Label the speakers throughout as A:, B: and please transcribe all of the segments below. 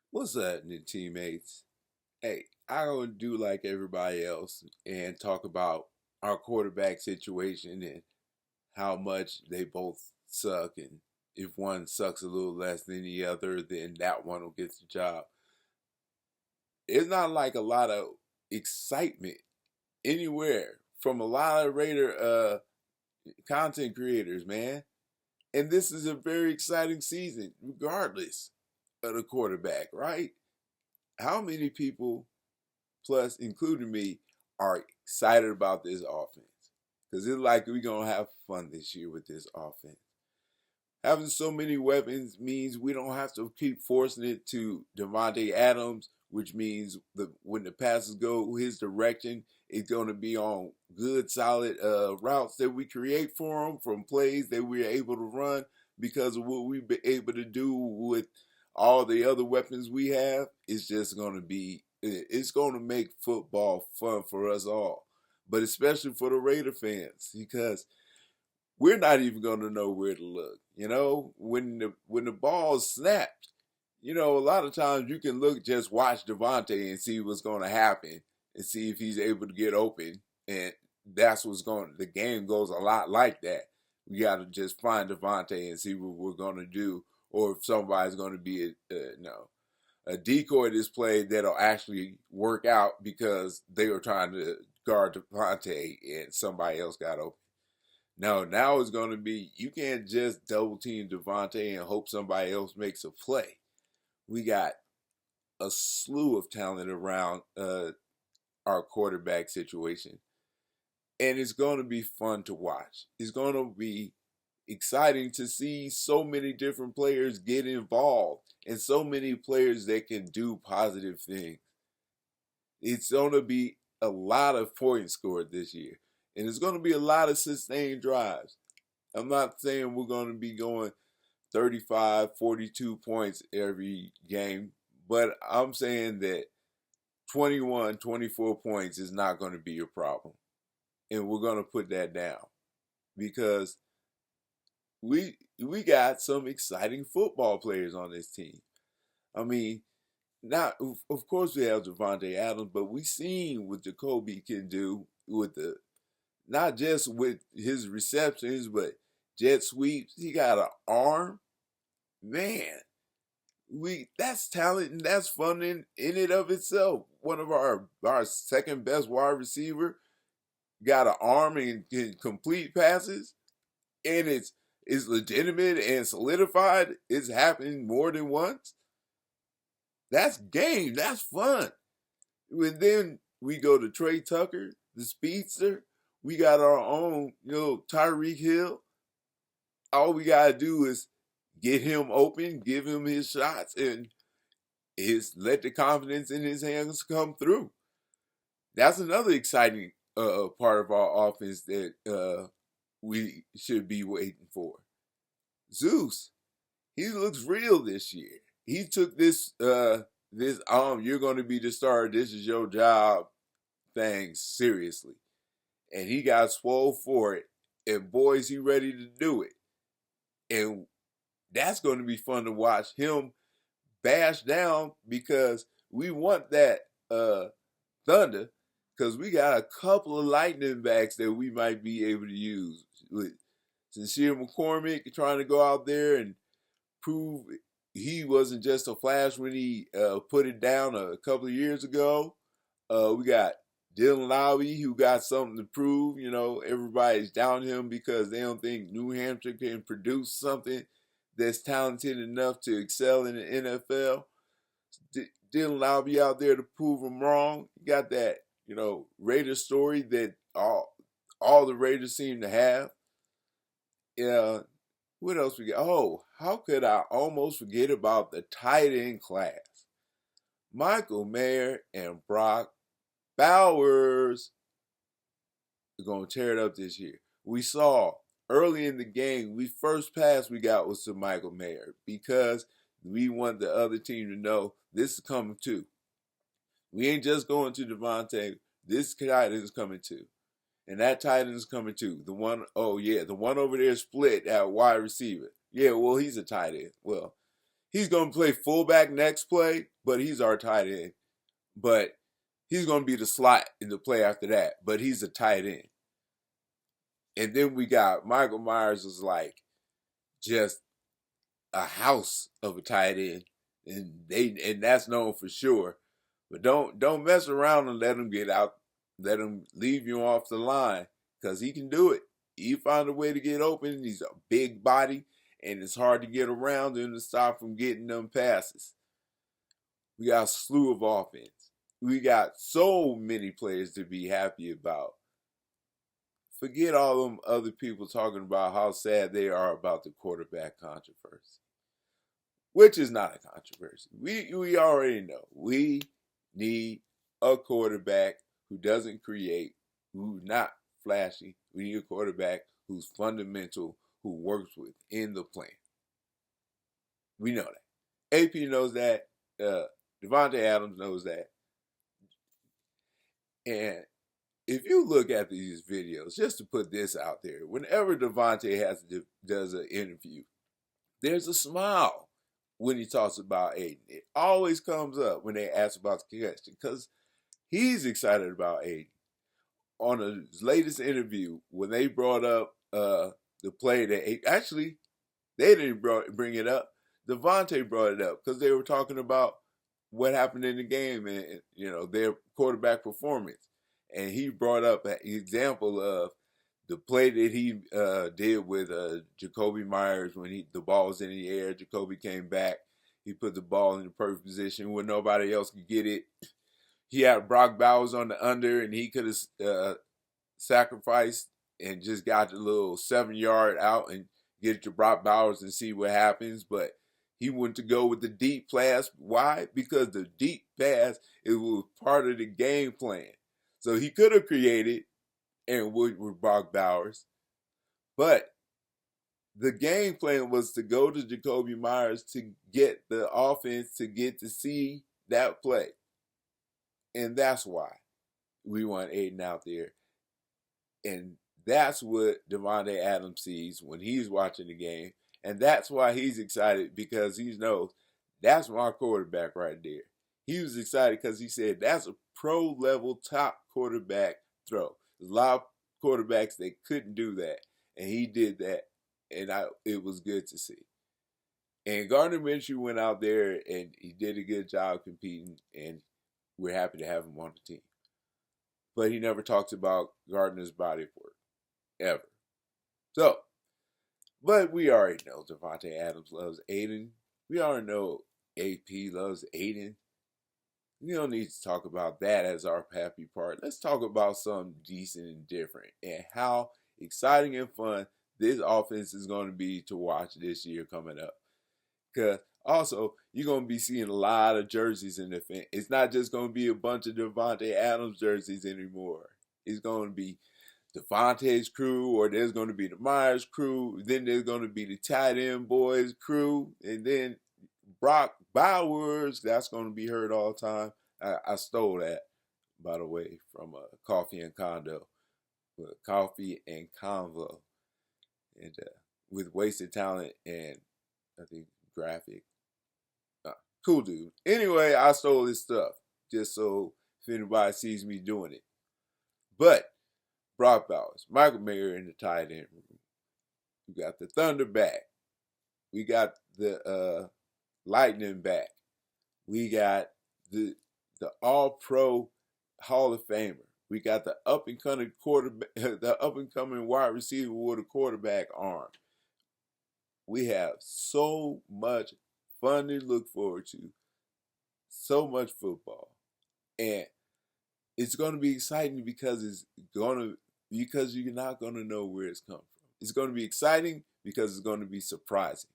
A: What's up, new teammates? Hey, I gonna do like everybody else and talk about our quarterback situation and how much they both suck, and if one sucks a little less than the other, then that one will get the job. It's not like a lot of excitement anywhere from a lot of Raider content creators, man. And this is a very exciting season, regardless of the quarterback, right? How many people, plus including me, are excited about this offense? Because it's like we're going to have fun this year with this offense. Having so many weapons means we don't have to keep forcing it to Devontae Adams, which means when the passes go his direction, it's going to be on good, solid routes that we create for him from plays that we're able to run because of what we've been able to do with all the other weapons we have. It's just going to be, it's going to make football fun for us all, but especially for the Raider fans because we're not even going to know where to look. When the ball snapped, a lot of times you can just watch Devontae and see what's going to happen and see if he's able to get open. And that's what's going. The game goes a lot like that. We got to just find Devontae and see what we're going to do, or if somebody's going to be a decoy display that'll actually work out because they were trying to guard Devontae and somebody else got open. No, now it's going to be you can't just double team Devontae and hope somebody else makes a play. We got a slew of talent around our quarterback situation, and it's going to be fun to watch. It's going to be exciting to see so many different players get involved and so many players that can do positive things. It's going to be a lot of points scored this year, and it's going to be a lot of sustained drives. I'm not saying we're going to be going 35, 42 points every game, but I'm saying that 21, 24 points is not going to be a problem. And we're going to put that down because we got some exciting football players on this team. I mean, not of course we have Devontae Adams, but we seen what Jacoby can do with the not just with his receptions, but jet sweeps. He got an arm, man. We That's talent and that's fun in it of itself. One of our second best wide receiver got an arm and can complete passes, and it's legitimate and solidified. It's happened more than once. That's game. That's fun. And then we go to Trey Tucker, the speedster. We got our own, Tyreek Hill. All we gotta do is get him open, give him his shots, and let the confidence in his hands come through. That's another exciting part of our offense that we should be waiting for. Zeus, he looks real this year. He took this you're going to be the star, this is your job thing seriously, and he got swole for it. And boys, he ready to do it, and that's going to be fun to watch him bash down because we want that thunder because we got a couple of lightning backs that we might be able to use with Sincere McCormick trying to go out there and prove he wasn't just a flash when he put it down a couple of years ago. We got Dylan Lowry who got something to prove. Everybody's down him because they don't think New Hampshire can produce something that's talented enough to excel in the NFL. Dylan Lowry out there to prove them wrong. You got that, Raiders story that all the Raiders seem to have. Yeah. What else we got? Oh, how could I almost forget about the tight end class? Michael Mayer and Brock Bowers are going to tear it up this year. We saw early in the game, first pass we got was to Michael Mayer because we want the other team to know this is coming too. We ain't just going to Devontae. This tight end is coming too. And that tight end is coming too. The one over there split at wide receiver. Yeah, well, he's a tight end. Well, he's going to play fullback next play, but he's our tight end. But he's going to be the slot in the play after that, but he's a tight end. And then we got Michael Myers was like just a house of a tight end, and that's known for sure. But don't mess around and let him get out, let him leave you off the line because he can do it. He found a way to get open. He's a big body, and it's hard to get around him to stop from getting them passes. We got a slew of offense. We got so many players to be happy about. Forget all them other people talking about how sad they are about the quarterback controversy, which is not a controversy. We already know we need a quarterback who doesn't create, who's not flashy. We need a quarterback who's fundamental, who works within the plan. We know that. AP knows that. Devontae Adams knows that. And if you look at these videos, just to put this out there, whenever Devontae does an interview, there's a smile when he talks about Aiden. It always comes up when they ask about the question because he's excited about Aiden. On his latest interview, when they brought up the play that actually they didn't bring it up, Devontae brought it up because they were talking about what happened in the game and their quarterback performance. And he brought up an example of the play that he did with Jacoby Myers when the ball was in the air. Jacoby came back. He put the ball in the perfect position where nobody else could get it. He had Brock Bowers on the under, and he could have sacrificed and just got the little 7-yard out and get it to Brock Bowers and see what happens. But he went to go with the deep pass. Why? Because the deep pass, it was part of the game plan. So he could have created and with Brock Bowers, but the game plan was to go to Jacoby Myers to get the offense to get to see that play. And that's why we want Aiden out there. And that's what Devontae Adams sees when he's watching the game. And that's why he's excited, because he knows that's my quarterback right there. He was excited because he said that's a pro-level top quarterback throw. There's a lot of quarterbacks that couldn't do that, and he did that, and it was good to see. And Gardner Minshew went out there, and he did a good job competing, and we're happy to have him on the team. But he never talks about Gardner's body of work, ever. So, but we already know Devontae Adams loves Aiden. We already know AP loves Aiden. We don't need to talk about that as our happy part. Let's talk about something decent and different and how exciting and fun this offense is going to be to watch this year coming up. Because also, you're going to be seeing a lot of jerseys in the fan. It's not just going to be a bunch of Devontae Adams jerseys anymore. It's going to be Devontae's crew, or there's going to be the Myers crew. Then there's going to be the tight end boys crew. And then Brock Bowers, that's going to be heard all the time. I stole that, by the way, from Coffee and Condo. Coffee and Convo. And with Wasted Talent and I think Graphic. Cool dude. Anyway, I stole his stuff just so if anybody sees me doing it. But Brock Bowers, Michael Mayer in the tight end room. We got the Thunder back. We got the Lightning back. We got the All-Pro Hall of Famer. We got the up and coming quarterback, the up and coming wide receiver with a quarterback arm. We have so much fun to look forward to. So much football. And it's going to be exciting because you're not going to know where it's come from. It's going to be exciting because it's going to be surprising.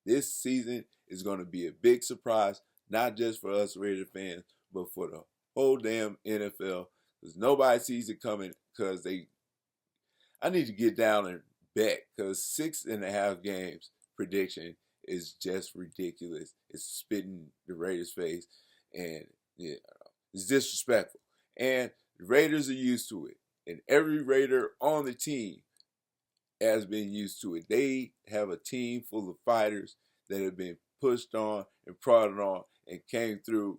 A: This season is going to be a big surprise, not just for us Raider fans, but for the whole damn NFL. Because nobody sees it coming I need to get down and bet because 6.5 games prediction is just ridiculous. It's spitting the Raiders' face and it's disrespectful. And the Raiders are used to it. And every Raider on the team has been used to it. They have a team full of fighters that have been pushed on and prodded on, and came through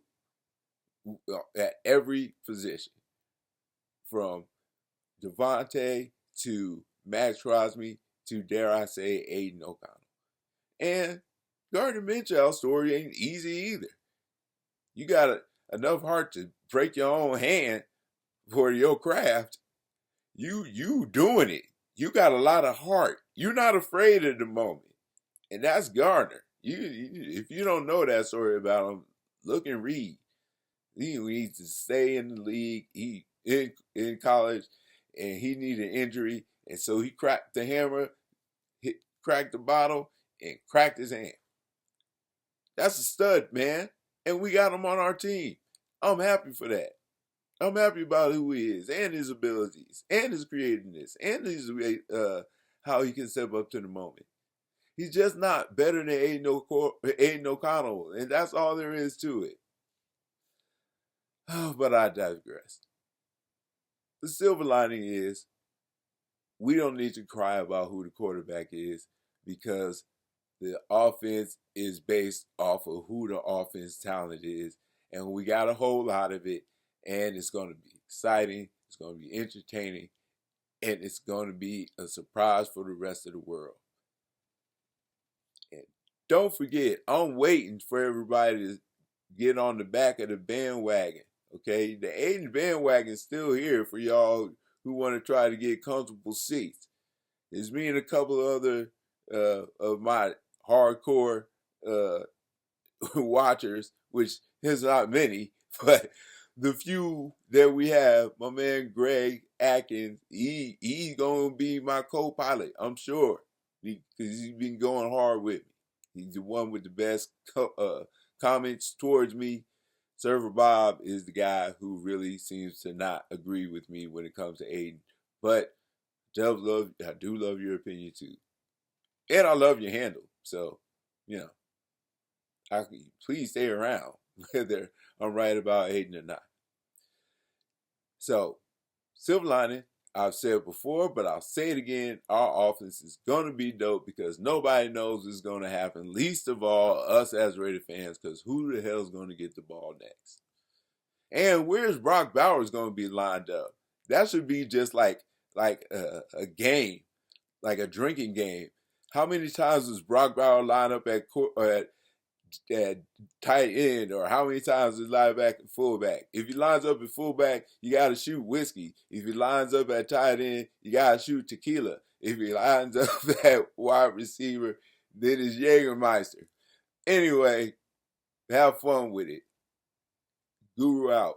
A: at every position, from Devontae to Max Crosby to, dare I say, Aiden O'Connell. And Gardner Minshaw's story ain't easy either. You got enough heart to break your own hand for your craft. You doing it. You got a lot of heart. You're not afraid of the moment, and that's Gardner. If you don't know that story about him, look and read. He needs to stay in the league. He in college, and he needed an injury, and so he cracked the hammer, cracked the bottle, and cracked his hand. That's a stud, man, and we got him on our team. I'm happy for that. I'm happy about who he is and his abilities and his creativeness and his how he can step up to the moment. He's just not better than Aiden O'Connell, and that's all there is to it. Oh, but I digress. The silver lining is we don't need to cry about who the quarterback is, because the offense is based off of who the offense talent is, and we got a whole lot of it, and it's going to be exciting, it's going to be entertaining, and it's going to be a surprise for the rest of the world. And don't forget, I'm waiting for everybody to get on the back of the bandwagon. Okay, the Aiden bandwagon is still here for y'all who want to try to get comfortable seats. It's me and a couple of other of my hardcore watchers, which is not many, but the few that we have, my man Greg Atkins, he's gonna be my co-pilot, I'm sure, because he's been going hard with me. He's the one with the best comments towards me. Server Bob is the guy who really seems to not agree with me when it comes to Aiden. But I do love your opinion too. And I love your handle. So, please stay around, whether I'm right about Aiden or not. So, silver lining, I've said before, but I'll say it again. Our offense is going to be dope because nobody knows what's going to happen. Least of all, us as Raider fans, because who the hell is going to get the ball next? And where's Brock Bowers going to be lined up? That should be just like a game, like a drinking game. How many times does Brock Bowers line up at tight end, or how many times does line back at fullback? If he lines up at fullback, you got to shoot whiskey. If he lines up at tight end, you got to shoot tequila. If he lines up at wide receiver, then it's Jägermeister. Anyway, have fun with it. Guru out.